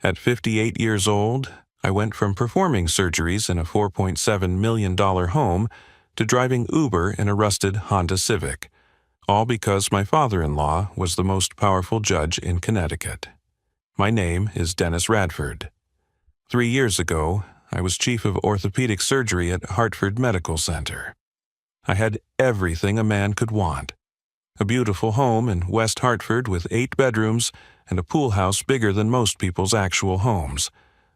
At 58 years old, I went from performing surgeries in a $4.7 million home to driving Uber in a rusted Honda Civic, all because my father-in-law was the most powerful judge in Connecticut. My name is Dennis Radford. 3 years ago, I was chief of orthopedic surgery at Hartford Medical Center. I had everything a man could want. A beautiful home in West Hartford with 8 bedrooms and a pool house bigger than most people's actual homes,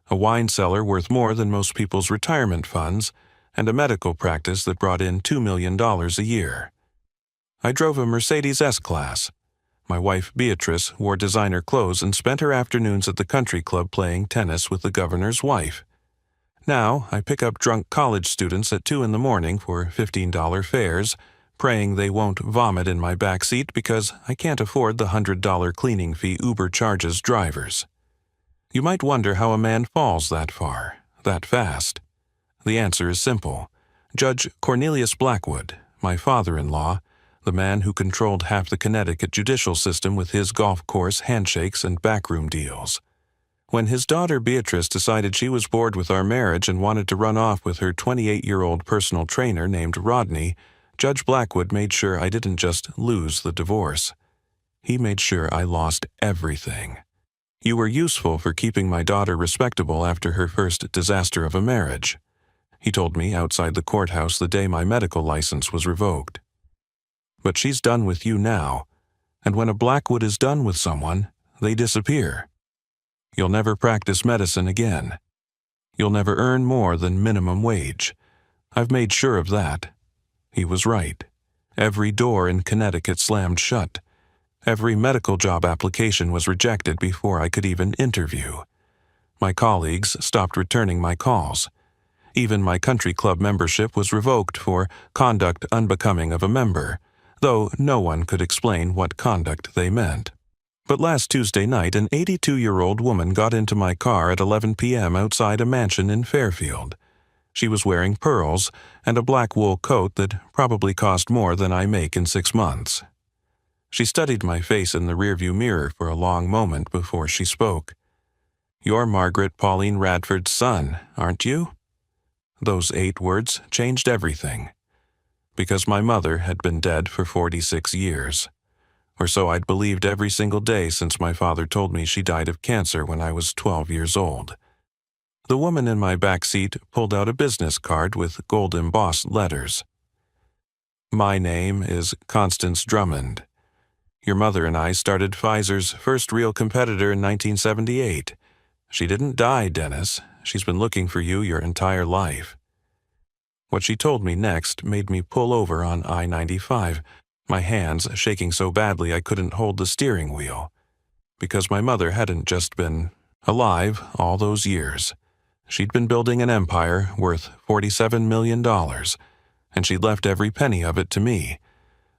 a wine cellar worth more than most people's retirement funds, and a medical practice that brought in $2 million a year. I drove a Mercedes S-Class. My wife Beatrice wore designer clothes and spent her afternoons at the country club playing tennis with the governor's wife. Now I pick up drunk college students at 2 in the morning for $15 fares, praying they won't vomit in my backseat because I can't afford the $100 cleaning fee Uber charges drivers. You might wonder how a man falls that far, that fast. The answer is simple. Judge Cornelius Blackwood, my father-in-law, the man who controlled half the Connecticut judicial system with his golf course handshakes and backroom deals. When his daughter Beatrice decided she was bored with our marriage and wanted to run off with her 28-year-old personal trainer named Rodney, Judge Blackwood made sure I didn't just lose the divorce. He made sure I lost everything. You were useful for keeping my daughter respectable after her first disaster of a marriage, he told me outside the courthouse the day my medical license was revoked. But she's done with you now, and when a Blackwood is done with someone, they disappear. You'll never practice medicine again. You'll never earn more than minimum wage. I've made sure of that. He was right. Every door in Connecticut slammed shut. Every medical job application was rejected before I could even interview. My colleagues stopped returning my calls. Even my country club membership was revoked for conduct unbecoming of a member, though no one could explain what conduct they meant. But last Tuesday night, an 82-year-old woman got into my car at 11 p.m. outside a mansion in Fairfield. She was wearing pearls and a black wool coat that probably cost more than I make in 6 months. She studied my face in the rearview mirror for a long moment before she spoke. "You're Margaret Pauline Radford's son, aren't you?" Those 8 words changed everything. Because my mother had been dead for 46 years. Or so I'd believed every single day since my father told me she died of cancer when I was 12 years old. The woman in my back seat pulled out a business card with gold-embossed letters. "My name is Constance Drummond. Your mother and I started Pfizer's first real competitor in 1978. She didn't die, Dennis. She's been looking for you your entire life." What she told me next made me pull over on I-95, my hands shaking so badly I couldn't hold the steering wheel. Because my mother hadn't just been alive all those years. She'd been building an empire worth $47 million, and she'd left every penny of it to me.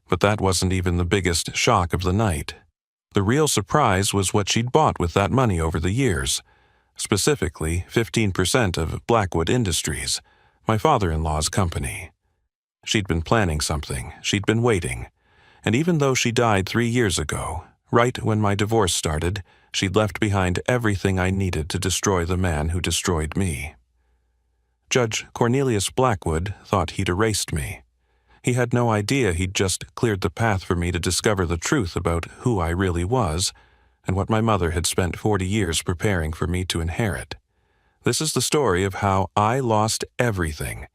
But that wasn't even the biggest shock of the night. The real surprise was what she'd bought with that money over the years, specifically 15% of Blackwood Industries, my father-in-law's company. She'd been planning something, she'd been waiting, and even though she died 3 years ago, right when my divorce started, she'd left behind everything I needed to destroy the man who destroyed me. Judge Cornelius Blackwood thought he'd erased me. He had no idea he'd just cleared the path for me to discover the truth about who I really was and what my mother had spent 40 years preparing for me to inherit. This is the story of how I lost everything,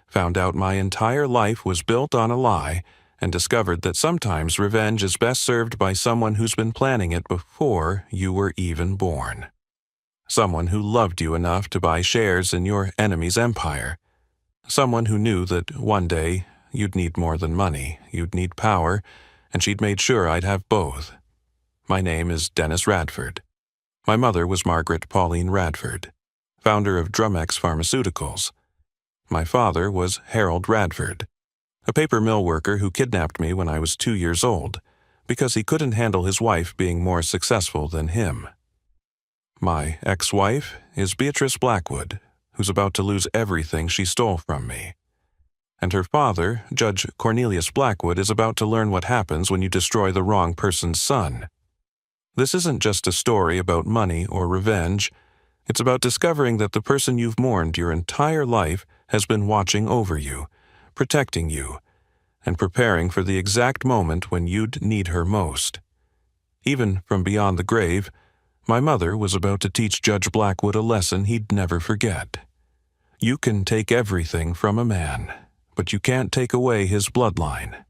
found out my entire life was built on a lie, and discovered that sometimes revenge is best served by someone who's been planning it before you were even born. Someone who loved you enough to buy shares in your enemy's empire. Someone who knew that one day you'd need more than money, you'd need power, and she'd made sure I'd have both. My name is Dennis Radford. My mother was Margaret Pauline Radford, founder of Drumex Pharmaceuticals. My father was Harold Radford, a paper mill worker who kidnapped me when I was 2 years old, because he couldn't handle his wife being more successful than him. My ex-wife is Beatrice Blackwood, who's about to lose everything she stole from me. And her father, Judge Cornelius Blackwood, is about to learn what happens when you destroy the wrong person's son. This isn't just a story about money or revenge, It's about discovering that the person you've mourned your entire life has been watching over you, protecting you, and preparing for the exact moment when you'd need her most. Even from beyond the grave, my mother was about to teach Judge Blackwood a lesson he'd never forget. You can take everything from a man, but you can't take away his bloodline.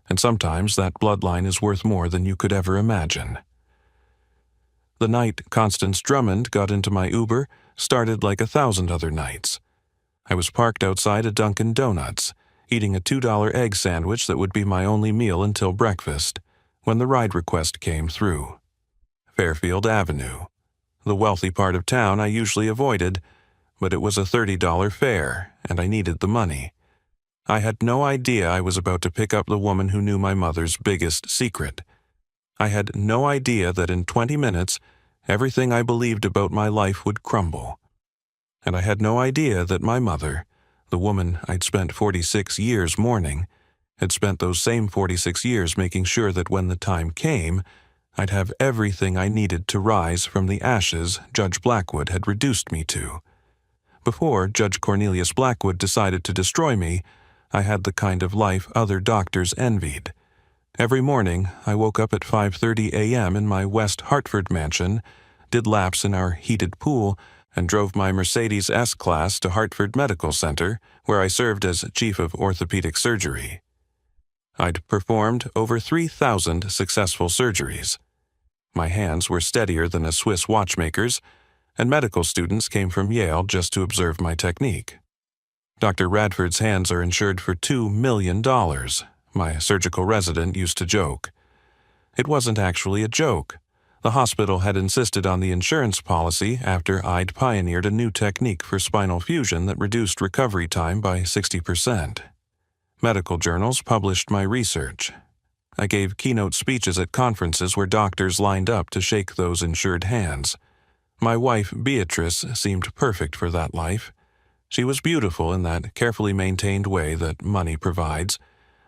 And sometimes that bloodline is worth more than you could ever imagine. The night Constance Drummond got into my Uber started like 1,000 other nights. I was parked outside a Dunkin' Donuts, eating a $2 egg sandwich that would be my only meal until breakfast, when the ride request came through. Fairfield Avenue, the wealthy part of town I usually avoided, but it was a $30 fare, and I needed the money. I had no idea I was about to pick up the woman who knew my mother's biggest secret. I had no idea that in 20 minutes, everything I believed about my life would crumble. And I had no idea that my mother, the woman I'd spent 46 years mourning, had spent those same 46 years making sure that when the time came, I'd have everything I needed to rise from the ashes Judge Blackwood had reduced me to. Before Judge Cornelius Blackwood decided to destroy me, I had the kind of life other doctors envied. Every morning, I woke up at 5:30 a.m. in my West Hartford mansion, did laps in our heated pool, and drove my Mercedes S-Class to Hartford Medical Center, where I served as chief of orthopedic surgery. I'd performed over 3,000 successful surgeries. My hands were steadier than a Swiss watchmaker's, and medical students came from Yale just to observe my technique. Dr. Radford's hands are insured for $2 million, my surgical resident used to joke. It wasn't actually a joke. The hospital had insisted on the insurance policy after I'd pioneered a new technique for spinal fusion that reduced recovery time by 60%. Medical journals published my research. I gave keynote speeches at conferences where doctors lined up to shake those insured hands. My wife, Beatrice, seemed perfect for that life. She was beautiful in that carefully maintained way that money provides.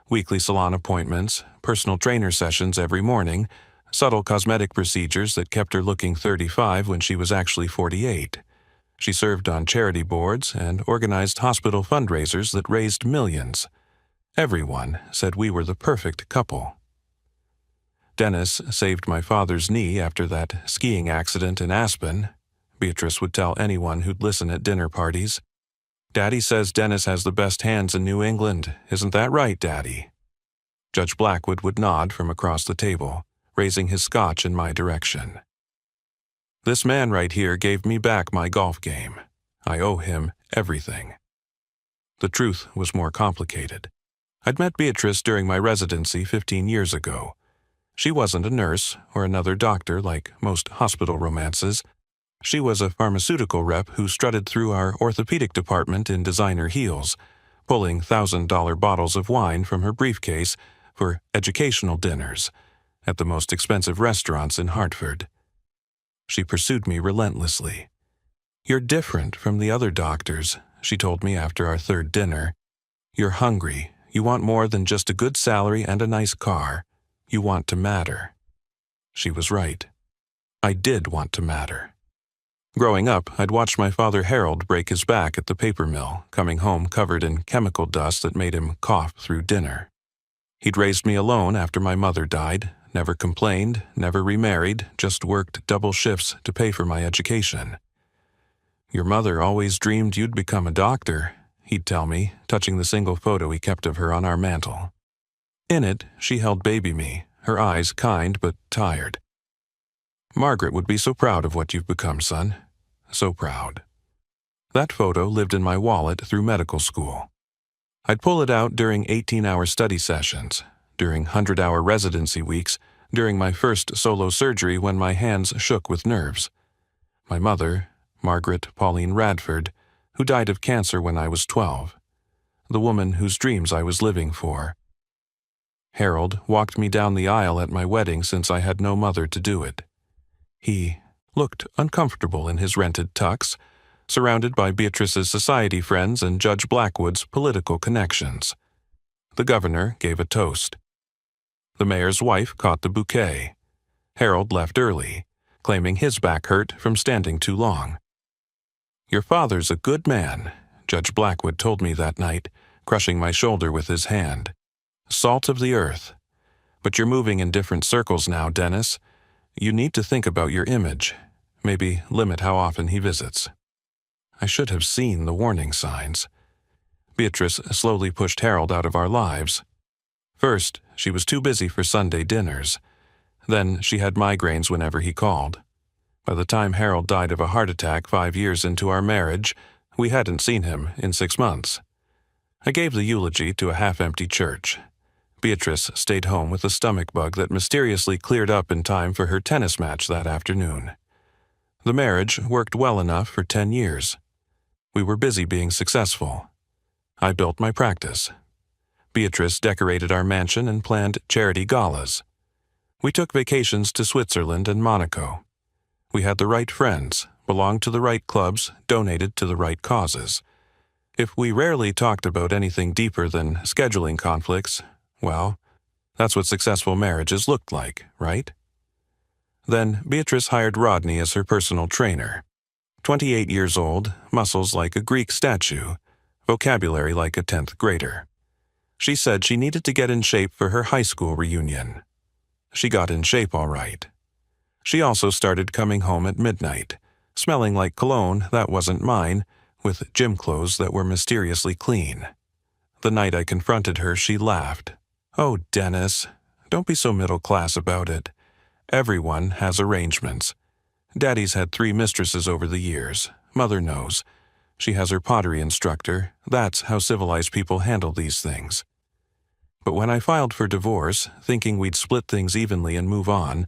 Weekly salon appointments, personal trainer sessions every morning, subtle cosmetic procedures that kept her looking 35 when she was actually 48. She served on charity boards and organized hospital fundraisers that raised millions. Everyone said we were the perfect couple. Dennis saved my father's knee after that skiing accident in Aspen, Beatrice would tell anyone who'd listen at dinner parties. Daddy says Dennis has the best hands in New England. Isn't that right, Daddy? Judge Blackwood would nod from across the table, raising his scotch in my direction. This man right here gave me back my golf game. I owe him everything. The truth was more complicated. I'd met Beatrice during my residency 15 years ago. She wasn't a nurse or another doctor like most hospital romances. She was a pharmaceutical rep who strutted through our orthopedic department in designer heels, pulling $1,000 bottles of wine from her briefcase for educational dinners at the most expensive restaurants in Hartford. She pursued me relentlessly. "You're different from the other doctors," she told me after our third dinner. "You're hungry. You want more than just a good salary and a nice car. You want to matter." She was right. I did want to matter. Growing up, I'd watched my father Harold break his back at the paper mill, coming home covered in chemical dust that made him cough through dinner. He'd raised me alone after my mother died, never complained, never remarried, just worked double shifts to pay for my education. "Your mother always dreamed you'd become a doctor," he'd tell me, touching the single photo he kept of her on our mantel. In it, she held baby me, her eyes kind but tired. "Margaret would be so proud of what you've become, son. So proud." That photo lived in my wallet through medical school. I'd pull it out during 18-hour study sessions, during 100-hour residency weeks, during my first solo surgery when my hands shook with nerves. My mother, Margaret Pauline Radford, who died of cancer when I was 12. The woman whose dreams I was living for. Harold walked me down the aisle at my wedding since I had no mother to do it. He looked uncomfortable in his rented tux, surrounded by Beatrice's society friends and Judge Blackwood's political connections. The governor gave a toast. The mayor's wife caught the bouquet. Harold left early, claiming his back hurt from standing too long. "Your father's a good man," Judge Blackwood told me that night, crushing my shoulder with his hand. "Salt of the earth. But you're moving in different circles now, Dennis. You need to think about your image. Maybe limit how often he visits." I should have seen the warning signs. Beatrice slowly pushed Harold out of our lives. First, she was too busy for Sunday dinners. Then she had migraines whenever he called. By the time Harold died of a heart attack 5 years into our marriage, we hadn't seen him in 6 months. I gave the eulogy to a half-empty church. Beatrice stayed home with a stomach bug that mysteriously cleared up in time for her tennis match that afternoon. The marriage worked well enough for 10 years. We were busy being successful. I built my practice. Beatrice decorated our mansion and planned charity galas. We took vacations to Switzerland and Monaco. We had the right friends, belonged to the right clubs, donated to the right causes. If we rarely talked about anything deeper than scheduling conflicts, well, that's what successful marriages looked like, right? Then Beatrice hired Rodney as her personal trainer. 28 years old, muscles like a Greek statue, vocabulary like a 10th grader. She said she needed to get in shape for her high school reunion. She got in shape all right. She also started coming home at midnight, smelling like cologne that wasn't mine, with gym clothes that were mysteriously clean. The night I confronted her, she laughed. "Oh, Dennis, don't be so middle class about it. Everyone has arrangements. Daddy's had 3 mistresses over the years. Mother knows. She has her pottery instructor. That's how civilized people handle these things." But when I filed for divorce, thinking we'd split things evenly and move on,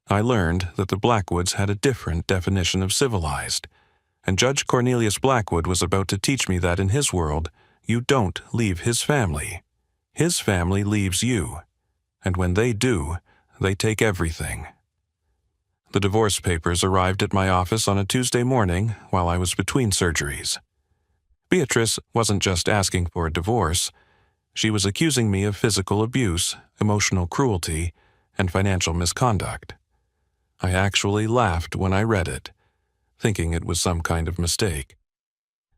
I learned that the Blackwoods had a different definition of civilized. And Judge Cornelius Blackwood was about to teach me that in his world, you don't leave his family. His family leaves you. And when they do, they take everything. The divorce papers arrived at my office on a Tuesday morning while I was between surgeries. Beatrice wasn't just asking for a divorce. She was accusing me of physical abuse, emotional cruelty, and financial misconduct. I actually laughed when I read it, thinking it was some kind of mistake.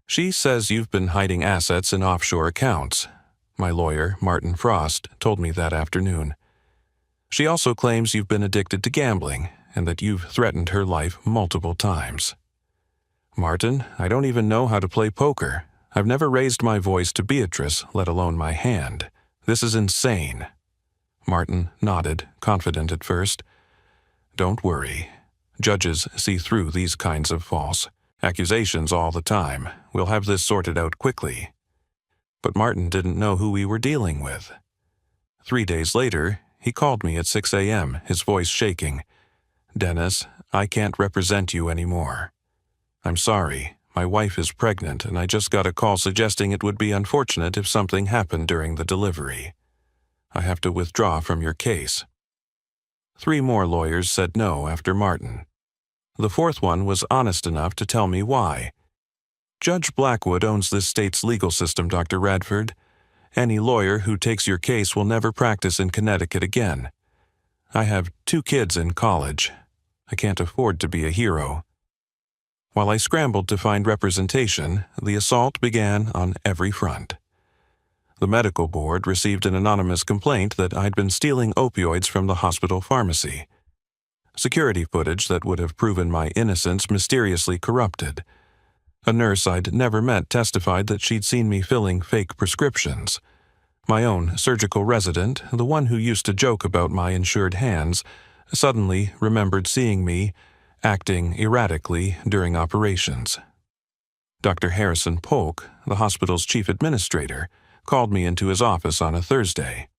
"She says you've been hiding assets in offshore accounts," my lawyer, Martin Frost, told me that afternoon. "She also claims you've been addicted to gambling and that you've threatened her life multiple times." "Martin, I don't even know how to play poker. I've never raised my voice to Beatrice, let alone my hand. This is insane." Martin nodded, confident at first. "Don't worry. Judges see through these kinds of false accusations all the time. We'll have this sorted out quickly." But Martin didn't know who we were dealing with. 3 days later, he called me at 6 a.m., his voice shaking. "Dennis, I can't represent you anymore. I'm sorry. My wife is pregnant, and I just got a call suggesting it would be unfortunate if something happened during the delivery. I have to withdraw from your case." 3 more lawyers said no after Martin. The 4th one was honest enough to tell me why. "Judge Blackwood owns this state's legal system, Dr. Radford. Any lawyer who takes your case will never practice in Connecticut again. I have 2 kids in college. I can't afford to be a hero." While I scrambled to find representation, the assault began on every front. The medical board received an anonymous complaint that I'd been stealing opioids from the hospital pharmacy. Security footage that would have proven my innocence mysteriously corrupted. A nurse I'd never met testified that she'd seen me filling fake prescriptions. My own surgical resident, the one who used to joke about my insured hands, suddenly remembered seeing me acting erratically during operations. Dr. Harrison Polk, the hospital's chief administrator, called me into his office on a Thursday.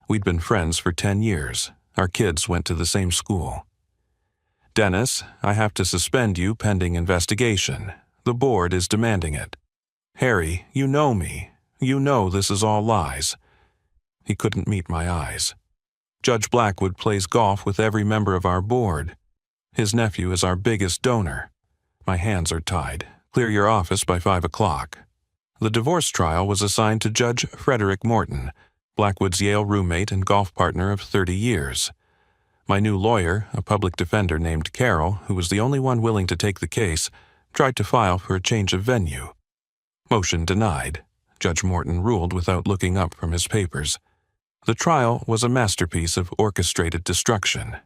We'd been friends for 10 years. Our kids went to the same school. "Dennis, I have to suspend you pending investigation. The board is demanding it. Harry, you know me. You know this is all lies." He couldn't meet my eyes. "Judge Blackwood plays golf with every member of our board. His nephew is our biggest donor. My hands are tied. Clear your office by 5 o'clock. The divorce trial was assigned to Judge Frederick Morton, Blackwood's Yale roommate and golf partner of 30 years. My new lawyer, a public defender named Carol, who was the only one willing to take the case, tried to file for a change of venue. Motion denied. Judge Morton ruled without looking up from his papers. The trial was a masterpiece of orchestrated destruction.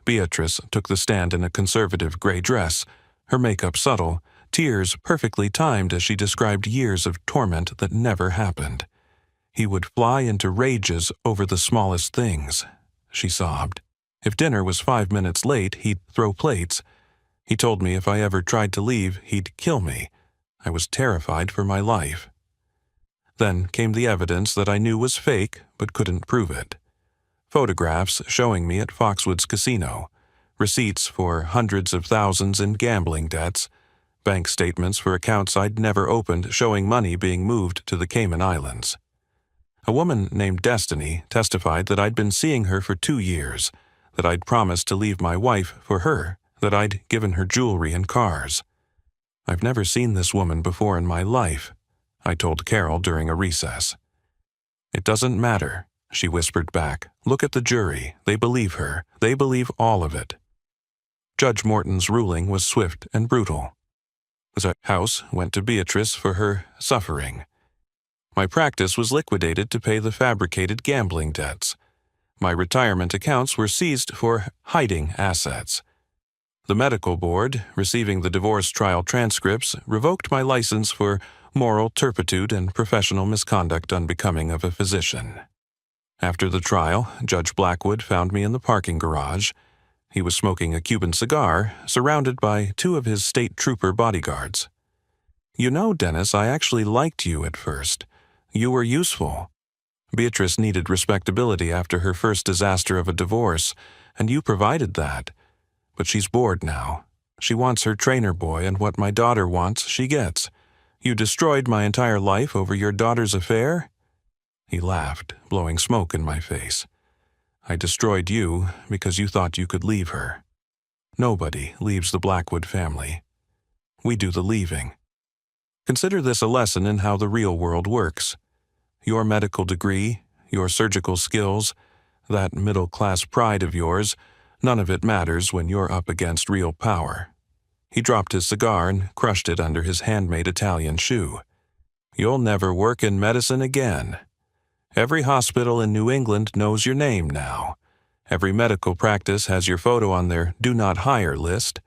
Beatrice took the stand in a conservative gray dress, her makeup subtle, tears perfectly timed as she described years of torment that never happened. He would fly into rages over the smallest things, she sobbed. If dinner was 5 minutes late, he'd throw plates. He told me if I ever tried to leave, he'd kill me. I was terrified for my life. Then came the evidence that I knew was fake but couldn't prove it. Photographs showing me at Foxwoods Casino, receipts for hundreds of thousands in gambling debts, bank statements for accounts I'd never opened showing money being moved to the Cayman Islands. A woman named Destiny testified that I'd been seeing her for 2 years, that I'd promised to leave my wife for her, that I'd given her jewelry and cars. I've never seen this woman before in my life, I told Carol during a recess. It doesn't matter, she whispered back. Look at the jury. They believe her. They believe all of it. Judge Morton's ruling was swift and brutal. The house went to Beatrice for her suffering. My practice was liquidated to pay the fabricated gambling debts. My retirement accounts were seized for hiding assets. The medical board, receiving the divorce trial transcripts, revoked my license for moral turpitude and professional misconduct unbecoming of a physician. After the trial, Judge Blackwood found me in the parking garage. He was smoking a Cuban cigar, surrounded by 2 of his state trooper bodyguards. You know, Dennis, I actually liked you at first. You were useful. Beatrice needed respectability after her first disaster of a divorce, and you provided that. But she's bored now. She wants her trainer boy, and what my daughter wants, she gets. You destroyed my entire life over your daughter's affair? He laughed, blowing smoke in my face. I destroyed you because you thought you could leave her. Nobody leaves the Blackwood family. We do the leaving. Consider this a lesson in how the real world works. Your medical degree, your surgical skills, that middle-class pride of yours, none of it matters when you're up against real power. He dropped his cigar and crushed it under his handmade Italian shoe. You'll never work in medicine again. Every hospital in New England knows your name now. Every medical practice has your photo on their do not hire list.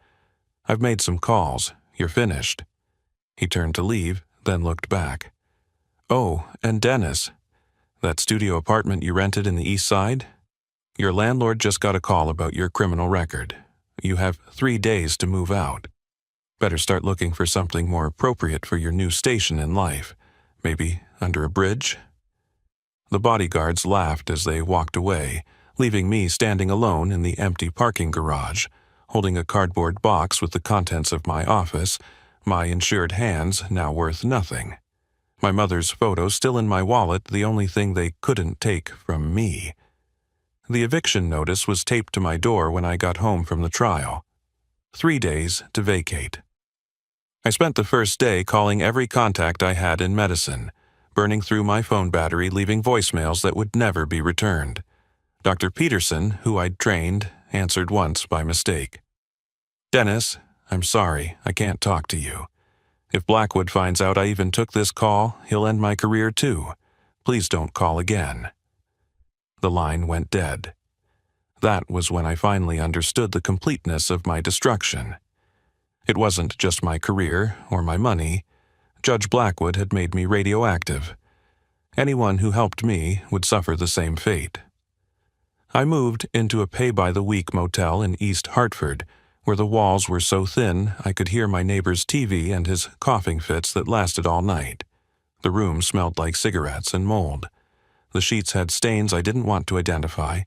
I've made some calls. You're finished. He turned to leave, then looked back. Oh, and Dennis, that studio apartment you rented in the East Side? Your landlord just got a call about your criminal record. You have 3 days to move out. Better start looking for something more appropriate for your new station in life. Maybe under a bridge? The bodyguards laughed as they walked away, leaving me standing alone in the empty parking garage, holding a cardboard box with the contents of my office, my insured hands now worth nothing. My mother's photo still in my wallet, the only thing they couldn't take from me. The eviction notice was taped to my door when I got home from the trial. 3 days to vacate. I spent the first day calling every contact I had in medicine, burning through my phone battery, leaving voicemails that would never be returned. Dr. Peterson, who I'd trained, answered once by mistake. Dennis, I'm sorry, I can't talk to you. If Blackwood finds out I even took this call, he'll end my career too. Please don't call again. The line went dead. That was when I finally understood the completeness of my destruction. It wasn't just my career or my money. Judge Blackwood had made me radioactive. Anyone who helped me would suffer the same fate. I moved into a pay-by-the-week motel in East Hartford, where the walls were so thin I could hear my neighbor's TV and his coughing fits that lasted all night. The room smelled like cigarettes and mold. The sheets had stains I didn't want to identify,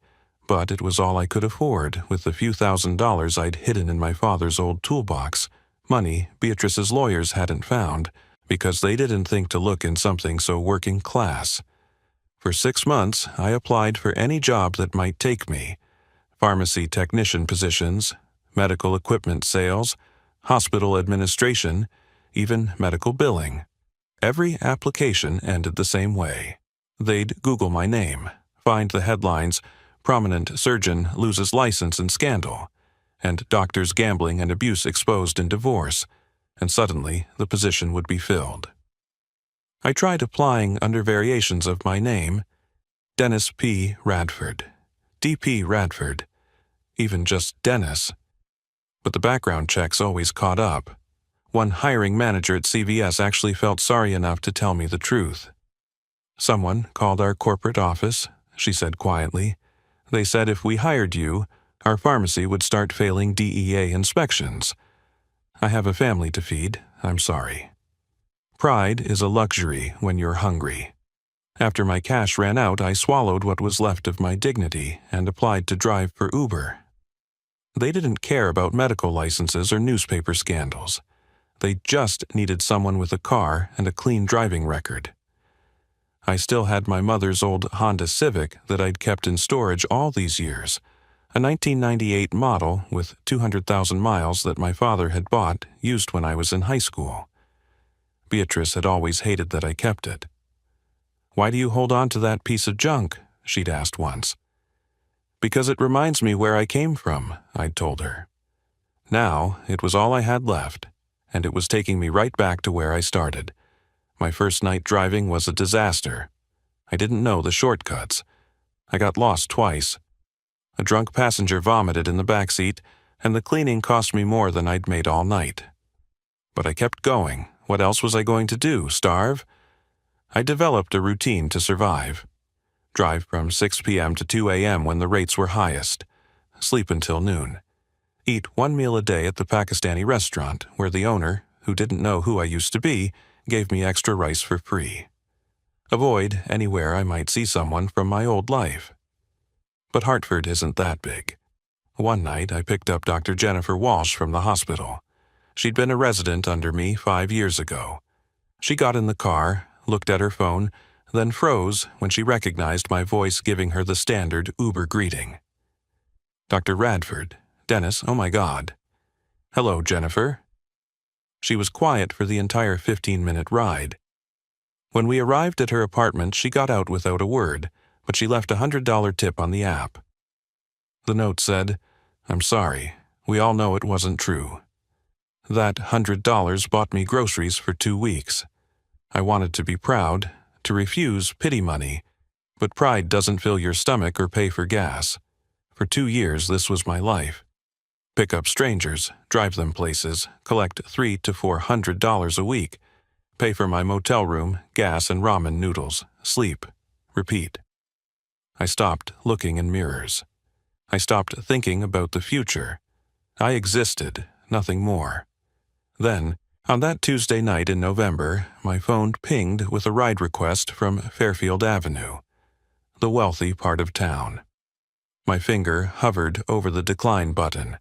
but it was all I could afford with the few $1,000s I'd hidden in my father's old toolbox, money Beatrice's lawyers hadn't found, because they didn't think to look in something so working class. For 6 months, I applied for any job that might take me: pharmacy technician positions, medical equipment sales, hospital administration, even medical billing. Every application ended the same way. They'd Google my name, find the headlines, "Prominent surgeon loses license in scandal," and doctors gambling and abuse exposed in divorce. and suddenly the position would be filled. I tried applying under variations of my name, Dennis P. Radford, D.P. Radford, even just Dennis. But the background checks always caught up. One hiring manager at CVS actually felt sorry enough to tell me the truth. "Someone called our corporate office," she said quietly. "They said if we hired you, our pharmacy would start failing DEA inspections. I have a family to feed, I'm sorry." Pride is a luxury when you're hungry. After my cash ran out, I swallowed what was left of my dignity and applied to drive for Uber. They didn't care about medical licenses or newspaper scandals. They just needed someone with a car and a clean driving record. I still had my mother's old Honda Civic that I'd kept in storage all these years, a 1998 model with 200,000 miles that my father had bought used when I was in high school. Beatrice had always hated that I kept it. "Why do you hold on to that piece of junk?" she'd asked once. "Because it reminds me where I came from," I'd told her. Now, it was all I had left, and it was taking me right back to where I started. My first night driving was a disaster. I didn't know the shortcuts. I got lost twice. A drunk passenger vomited in the back seat, and the cleaning cost me more than I'd made all night. But I kept going. What else was I going to do, starve? I developed a routine to survive. Drive from 6 p.m. to 2 a.m. when the rates were highest. Sleep until noon. Eat one meal a day at the Pakistani restaurant, where the owner, who didn't know who I used to be, gave me extra rice for free. Avoid anywhere I might see someone from my old life. But Hartford isn't that big. One night I picked up Dr. Jennifer Walsh from the hospital. She'd been a resident under me 5 years ago. She got in the car, looked at her phone, then froze when she recognized my voice giving her the standard Uber greeting. "Dr. Radford. Dennis, oh my God." "Hello, Jennifer." She was quiet for the entire 15-minute ride. When we arrived at her apartment, she got out without a word, but she left a $100 tip on the app. The note said, "I'm sorry. We all know it wasn't true. That $100 bought me groceries for 2 weeks. I wanted to be proud, to refuse pity money, but pride doesn't fill your stomach or pay for gas. For 2 years, this was my life. Pick up strangers, drive them places, collect $300 to $400 a week, pay for my motel room, gas and ramen noodles, sleep, repeat." I stopped looking in mirrors. I stopped thinking about the future. I existed, nothing more. Then, on that Tuesday night in November, my phone pinged with a ride request from Fairfield Avenue, the wealthy part of town. My finger hovered over the decline button.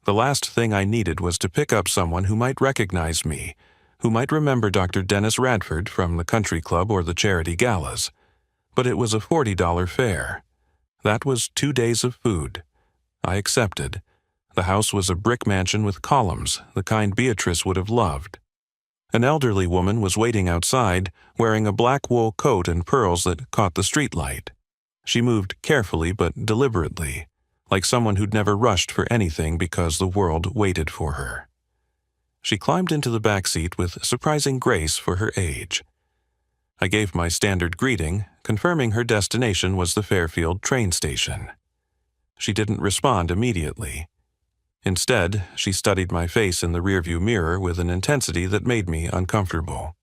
The last thing I needed was to pick up someone who might recognize me, who might remember Dr. Dennis Radford from the country club or the charity galas. But it was a $40 fare. That was 2 days of food. I accepted. The house was a brick mansion with columns, the kind Beatrice would have loved. An elderly woman was waiting outside, wearing a black wool coat and pearls that caught the streetlight. She moved carefully but deliberately, like someone who'd never rushed for anything because the world waited for her. She climbed into the back seat with surprising grace for her age. I gave my standard greeting, confirming her destination was the Fairfield train station. She didn't respond immediately. Instead, she studied my face in the rearview mirror with an intensity that made me uncomfortable.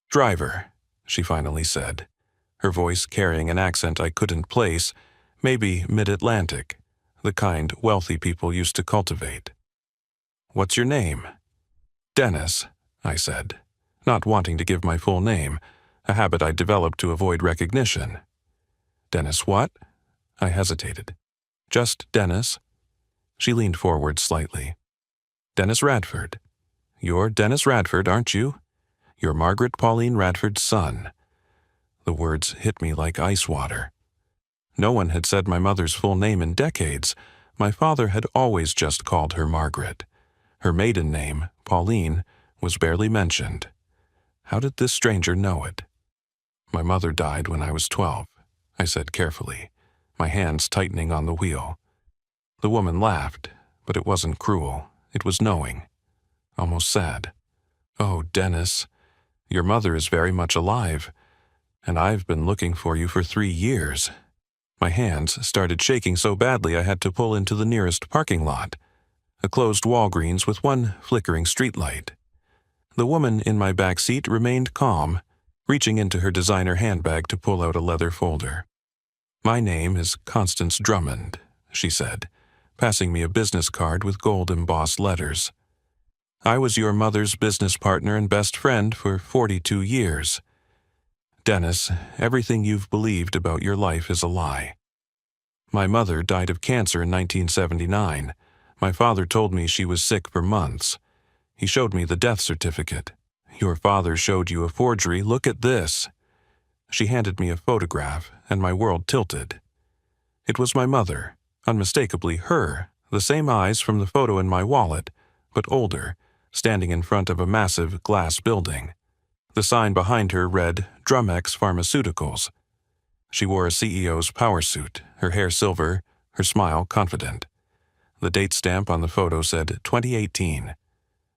"Driver," she finally said, her voice carrying an accent I couldn't place, maybe mid-Atlantic, the kind wealthy people used to cultivate. "What's your name?" "Dennis," I said, not wanting to give my full name, a habit I'd developed to avoid recognition. "Dennis what?" I hesitated. "Just Dennis." She leaned forward slightly. "Dennis Radford. You're Dennis Radford, aren't you? You're Margaret Pauline Radford's son." The words hit me like ice water. No one had said my mother's full name in decades. My father had always just called her Margaret. Her maiden name, Pauline, was barely mentioned. How did this stranger know it? "My mother died when I was 12, I said carefully, my hands tightening on the wheel. The woman laughed, but it wasn't cruel. It was knowing. almost sad. "Oh, Dennis, your mother is very much alive, and I've been looking for you for 3 years." My hands started shaking so badly I had to pull into the nearest parking lot, a closed Walgreens with one flickering streetlight. The woman in my back seat remained calm, reaching into her designer handbag to pull out a leather folder. "My name is Constance Drummond," she said, passing me a business card with gold-embossed letters. "I was your mother's business partner and best friend for 42 years. Dennis, everything you've believed about your life is a lie. My mother died of cancer in 1979. My father told me she was sick for months. He showed me the death certificate. Your father showed you a forgery. Look at this." She handed me a photograph, and my world tilted. It was my mother, unmistakably her, the same eyes from the photo in my wallet, but older, standing in front of a massive glass building. The sign behind her read Drumex Pharmaceuticals. She wore a CEO's power suit, her hair silver, her smile confident. The date stamp on the photo said 2018.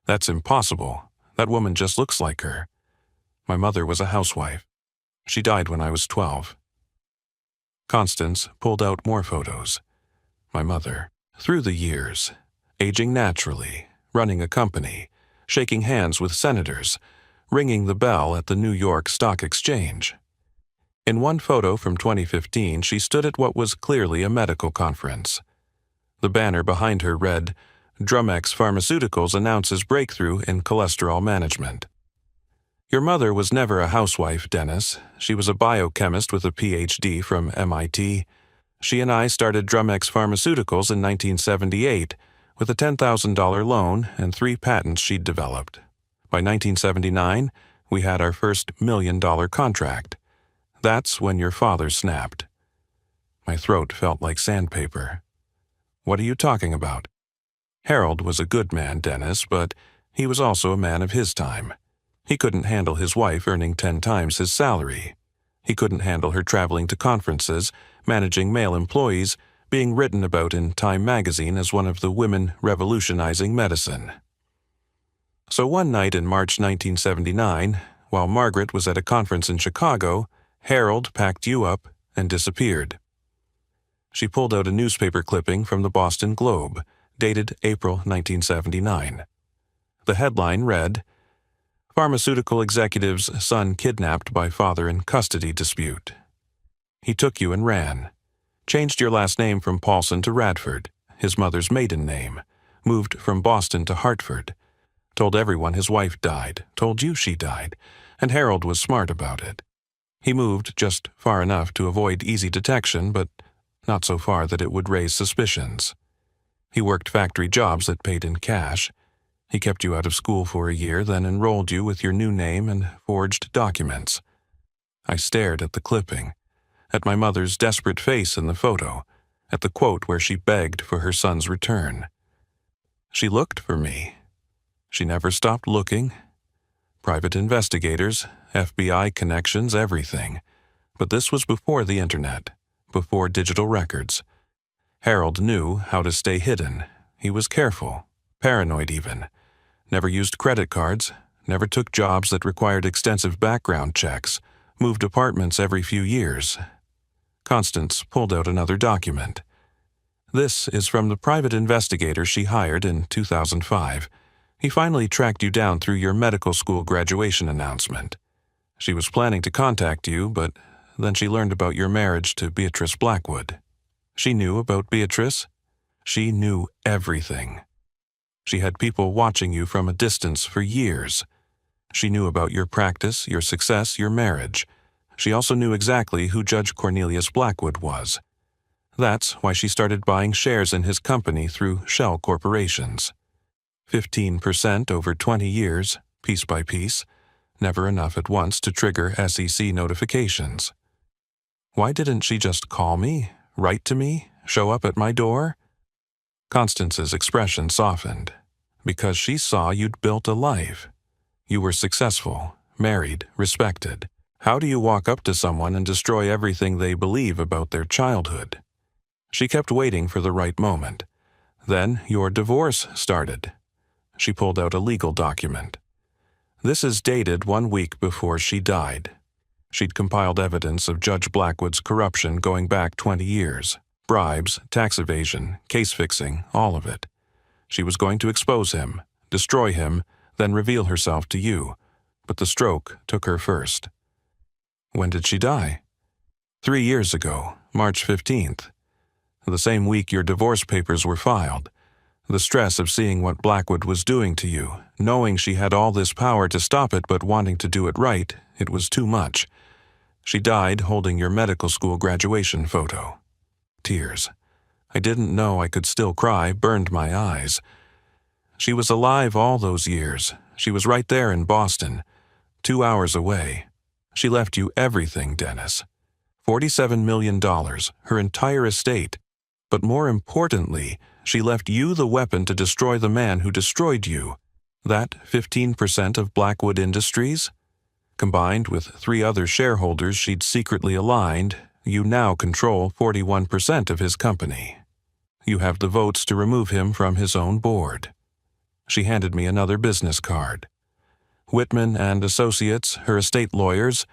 That's impossible. That woman just looks like her. My mother was a housewife. She died when I was 12. Constance pulled out more photos. My mother, through the years, aging naturally, running a company, shaking hands with senators, ringing the bell at the New York Stock Exchange. In one photo from 2015, she stood at what was clearly a medical conference. The banner behind her read, Drumex Pharmaceuticals announces breakthrough in cholesterol management. Your mother was never a housewife, Dennis. She was a biochemist with a PhD from MIT. She and I started Drumex Pharmaceuticals in 1978 with a $10,000 loan and 3 patents she'd developed. By 1979, we had our first $1 million contract. That's when your father snapped. My throat felt like sandpaper. What are you talking about? Harold was a good man, Dennis, but he was also a man of his time. He couldn't handle his wife earning 10 times his salary. He couldn't handle her traveling to conferences, managing male employees, being written about in Time magazine as one of the women revolutionizing medicine. So one night in March 1979, while Margaret was at a conference in Chicago, Harold packed you up and disappeared. She pulled out a newspaper clipping from the Boston Globe, dated April 1979. The headline read, Pharmaceutical executive's son kidnapped by father in custody dispute. He took you and ran. Changed your last name from Paulson to Radford, his mother's maiden name. Moved from Boston to Hartford. Told everyone his wife died, told you she died, and Harold was smart about it. He moved just far enough to avoid easy detection, but not so far that it would raise suspicions. He worked factory jobs that paid in cash. He kept you out of school for a year, then enrolled you with your new name and forged documents. I stared at the clipping, at my mother's desperate face in the photo, at the quote where she begged for her son's return. She looked for me. She never stopped looking. Private investigators, FBI connections, everything. But this was before the internet, before digital records. Harold knew how to stay hidden. He was careful, paranoid even. Never used credit cards, never took jobs that required extensive background checks, moved apartments every few years. Constance pulled out another document. This is from the private investigator she hired in 2005. He finally tracked you down through your medical school graduation announcement. She was planning to contact you, but then she learned about your marriage to Beatrice Blackwood. She knew about Beatrice. She knew everything. She had people watching you from a distance for years. She knew about your practice, your success, your marriage. She also knew exactly who Judge Cornelius Blackwood was. That's why she started buying shares in his company through shell corporations. 15% over 20 years, piece by piece, never enough at once to trigger SEC notifications. Why didn't she just call me, write to me, show up at my door? Constance's expression softened. Because she saw you'd built a life. You were successful, married, respected. How do you walk up to someone and destroy everything they believe about their childhood? She kept waiting for the right moment. Then your divorce started. She pulled out a legal document. This is dated 1 week before she died. She'd compiled evidence of Judge Blackwood's corruption going back 20 years. Bribes, tax evasion, case fixing, all of it. She was going to expose him, destroy him, then reveal herself to you. But the stroke took her first. When did she die? 3 years ago, March 15th. The same week your divorce papers were filed. The stress of seeing what Blackwood was doing to you, knowing she had all this power to stop it but wanting to do it right, it was too much. She died holding your medical school graduation photo. Tears. I didn't know I could still cry burned my eyes. She was alive all those years. She was right there in Boston, 2 hours away. She left you everything, Dennis. $47 million, her entire estate. But more importantly, she left you the weapon to destroy the man who destroyed you. That 15% of Blackwood Industries? Combined with 3 other shareholders she'd secretly aligned, you now control 41% of his company. You have the votes to remove him from his own board. She handed me another business card. Whitman and Associates, her estate lawyers,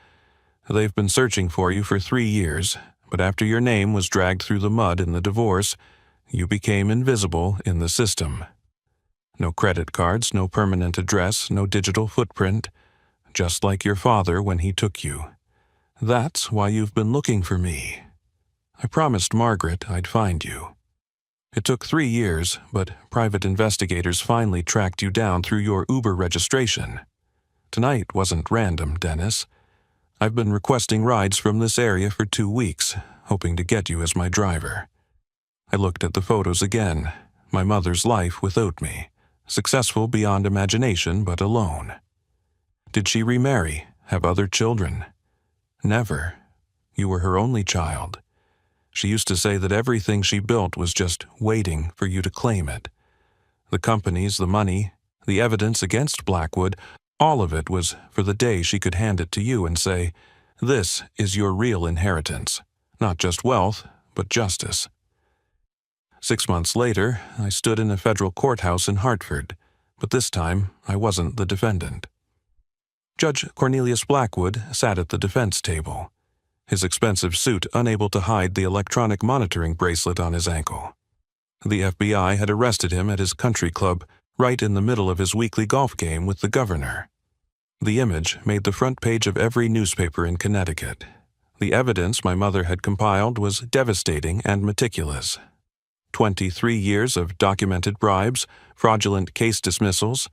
they've been searching for you for 3 years, but after your name was dragged through the mud in the divorce, you became invisible in the system. No credit cards, no permanent address, no digital footprint, just like your father when he took you. That's why you've been looking for me. I promised Margaret I'd find you. It took 3 years, but private investigators finally tracked you down through your Uber registration. Tonight wasn't random, Dennis. I've been requesting rides from this area for 2 weeks, hoping to get you as my driver. I looked at the photos again. My mother's life without me. Successful beyond imagination, but alone. Did she remarry, have other children? Never. You were her only child. She used to say that everything she built was just waiting for you to claim it. The companies, the money, the evidence against Blackwood, all of it was for the day she could hand it to you and say, "This is your real inheritance. Not just wealth, but justice." 6 months later, I stood in a federal courthouse in Hartford, but this time I wasn't the defendant. Judge Cornelius Blackwood sat at the defense table, his expensive suit unable to hide the electronic monitoring bracelet on his ankle. The FBI had arrested him at his country club right in the middle of his weekly golf game with the governor. The image made the front page of every newspaper in Connecticut. The evidence my mother had compiled was devastating and meticulous. 23 years of documented bribes, fraudulent case dismissals,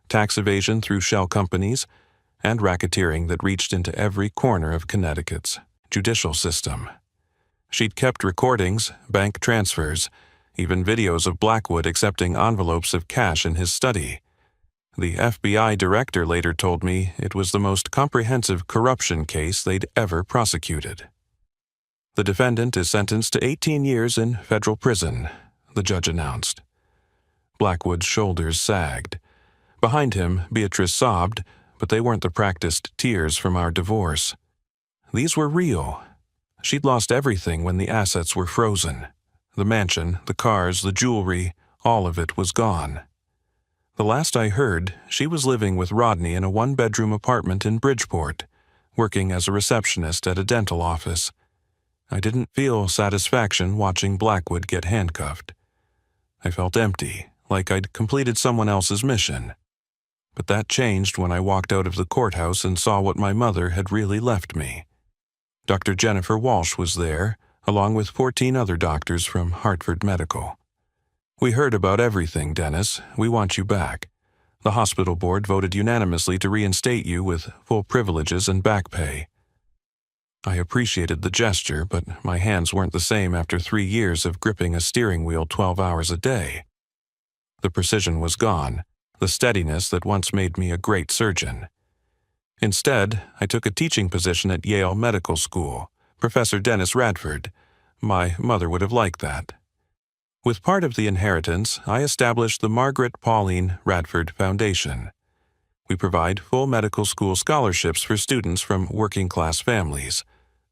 tax evasion through shell companies, and racketeering that reached into every corner of Connecticut's judicial system. She'd kept recordings, bank transfers, even videos of Blackwood accepting envelopes of cash in his study. The FBI director later told me it was the most comprehensive corruption case they'd ever prosecuted. The defendant is sentenced to 18 years in federal prison, the judge announced. Blackwood's shoulders sagged. Behind him, Beatrice sobbed, but they weren't the practiced tears from our divorce. These were real. She'd lost everything when the assets were frozen. The mansion, the cars, the jewelry, all of it was gone. The last I heard, she was living with Rodney in a 1-bedroom apartment in Bridgeport, working as a receptionist at a dental office. I didn't feel satisfaction watching Blackwood get handcuffed. I felt empty, like I'd completed someone else's mission. But that changed when I walked out of the courthouse and saw what my mother had really left me. Dr. Jennifer Walsh was there, along with 14 other doctors from Hartford Medical. "We heard about everything, Dennis. We want you back. The hospital board voted unanimously to reinstate you with full privileges and back pay." I appreciated the gesture, but my hands weren't the same after 3 years of gripping a steering wheel 12 hours a day. The precision was gone, the steadiness that once made me a great surgeon. Instead, I took a teaching position at Yale Medical School, Professor Dennis Radford. My mother would have liked that. With part of the inheritance, I established the Margaret Pauline Radford Foundation. We provide full medical school scholarships for students from working-class families,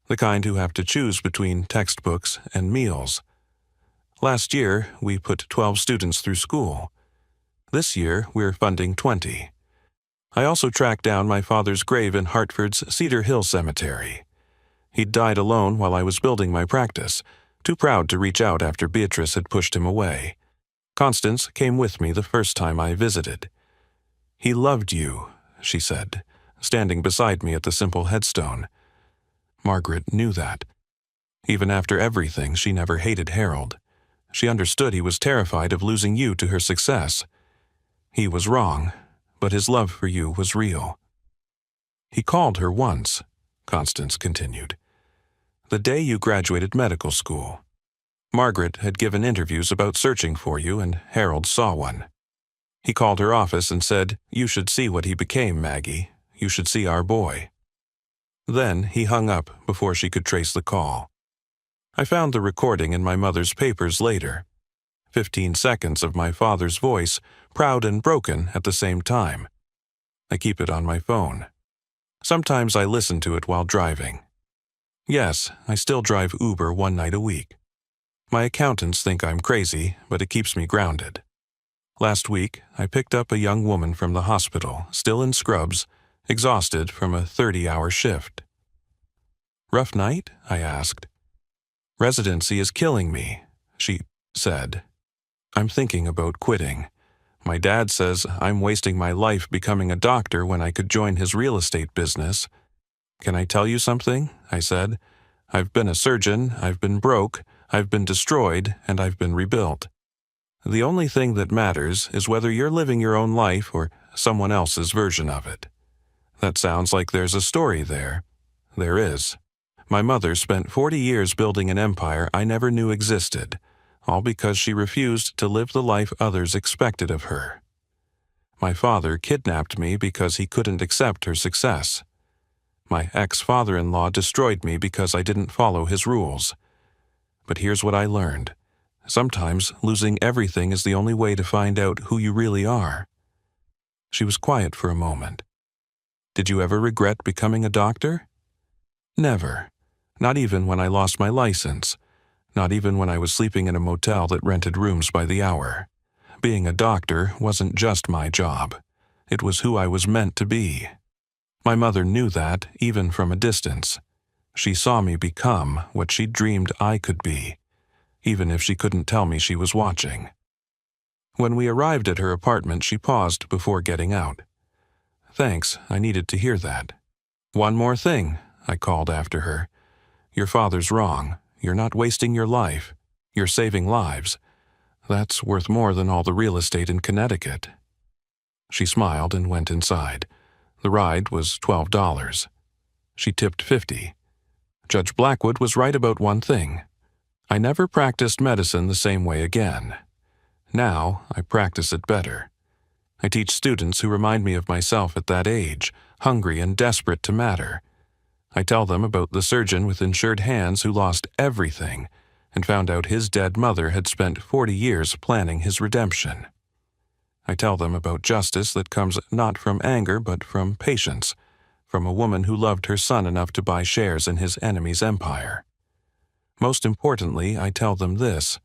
the kind who have to choose between textbooks and meals. Last year, we put 12 students through school. This year, we're funding 20. I also tracked down my father's grave in Hartford's Cedar Hill Cemetery. He'd died alone while I was building my practice, too proud to reach out after Beatrice had pushed him away. Constance came with me the first time I visited. "He loved you," she said, standing beside me at the simple headstone. Margaret knew that. Even after everything, she never hated Harold. She understood he was terrified of losing you to her success. He was wrong, but his love for you was real. "He called her once," Constance continued. "The day you graduated medical school. Margaret had given interviews about searching for you, and Harold saw one. He called her office and said, 'You should see what he became, Maggie. You should see our boy.' Then he hung up before she could trace the call. I found the recording in my mother's papers later. 15 seconds of my father's voice, proud and broken at the same time. I keep it on my phone. Sometimes I listen to it while driving. Yes, I still drive Uber one night a week. My accountants think I'm crazy, but it keeps me grounded. Last week, I picked up a young woman from the hospital, still in scrubs, exhausted from a 30-hour shift. "Rough night?" I asked. "Residency is killing me," she said. "I'm thinking about quitting. My dad says I'm wasting my life becoming a doctor when I could join his real estate business. Can I tell you something?" I said. "I've been a surgeon, I've been broke, I've been destroyed, and I've been rebuilt. The only thing that matters is whether you're living your own life or someone else's version of it." That sounds like there's a story there. There is. My mother spent 40 years building an empire I never knew existed, all because she refused to live the life others expected of her. My father kidnapped me because he couldn't accept her success. My ex-father-in-law destroyed me because I didn't follow his rules. But here's what I learned. Sometimes losing everything is the only way to find out who you really are. She was quiet for a moment. "Did you ever regret becoming a doctor?" "Never. Not even when I lost my license. Not even when I was sleeping in a motel that rented rooms by the hour. Being a doctor wasn't just my job. It was who I was meant to be. My mother knew that, even from a distance. She saw me become what she dreamed I could be, even if she couldn't tell me she was watching." When we arrived at her apartment, she paused before getting out. "Thanks, I needed to hear that." "One more thing," I called after her. "Your father's wrong. You're not wasting your life. You're saving lives. That's worth more than all the real estate in Connecticut." She smiled and went inside. The ride was $12. She tipped $50. Judge Blackwood was right about one thing. I never practiced medicine the same way again. Now I practice it better. I teach students who remind me of myself at that age, hungry and desperate to matter. I tell them about the surgeon with insured hands who lost everything and found out his dead mother had spent 40 years planning his redemption. I tell them about justice that comes not from anger but from patience, from a woman who loved her son enough to buy shares in his enemy's empire. Most importantly, I tell them this: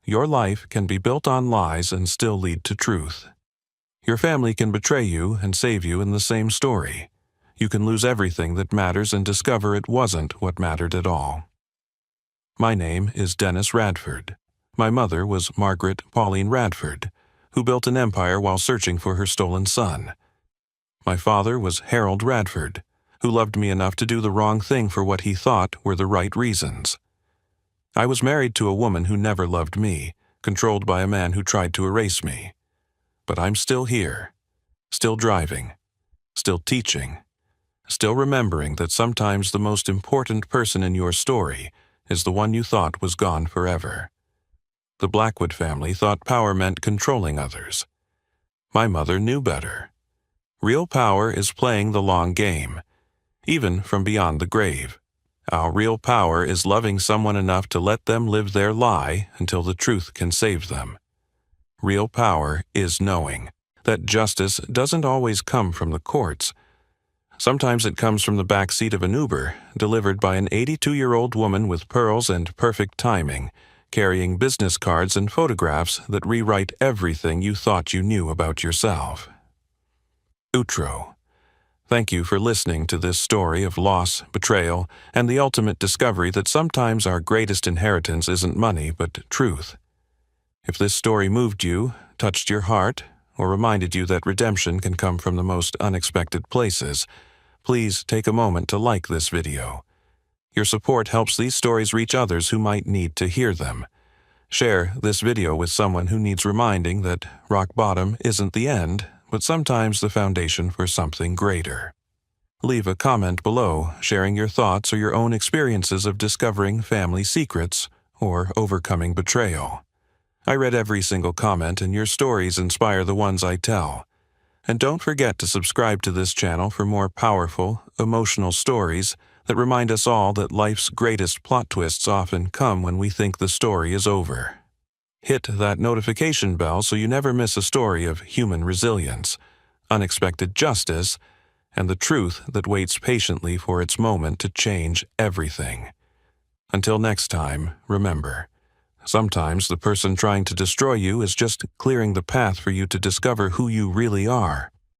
your life can be built on lies and still lead to truth. Your family can betray you and save you in the same story. You can lose everything that matters and discover it wasn't what mattered at all. My name is Dennis Radford. My mother was Margaret Pauline Radford, who built an empire while searching for her stolen son. My father was Harold Radford, who loved me enough to do the wrong thing for what he thought were the right reasons. I was married to a woman who never loved me, controlled by a man who tried to erase me. But I'm still here, still driving, still teaching, still remembering that sometimes the most important person in your story is the one you thought was gone forever. The Blackwood family thought power meant controlling others. My mother knew better. Real power is playing the long game, even from beyond the grave. Our real power is loving someone enough to let them live their lie until the truth can save them. Real power is knowing that justice doesn't always come from the courts. Sometimes it comes from the back seat of an Uber, delivered by an 82-year-old woman with pearls and perfect timing, carrying business cards and photographs that rewrite everything you thought you knew about yourself. Outro. Thank you for listening to this story of loss, betrayal, and the ultimate discovery that sometimes our greatest inheritance isn't money but truth. If this story moved you, touched your heart, or reminded you that redemption can come from the most unexpected places, please take a moment to like this video. Your support helps these stories reach others who might need to hear them. Share this video with someone who needs reminding that rock bottom isn't the end, but sometimes the foundation for something greater. Leave a comment below, sharing your thoughts or your own experiences of discovering family secrets or overcoming betrayal. I read every single comment, and your stories inspire the ones I tell. And don't forget to subscribe to this channel for more powerful, emotional stories that remind us all that life's greatest plot twists often come when we think the story is over. Hit that notification bell so you never miss a story of human resilience, unexpected justice, and the truth that waits patiently for its moment to change everything. Until next time, remember, sometimes the person trying to destroy you is just clearing the path for you to discover who you really are.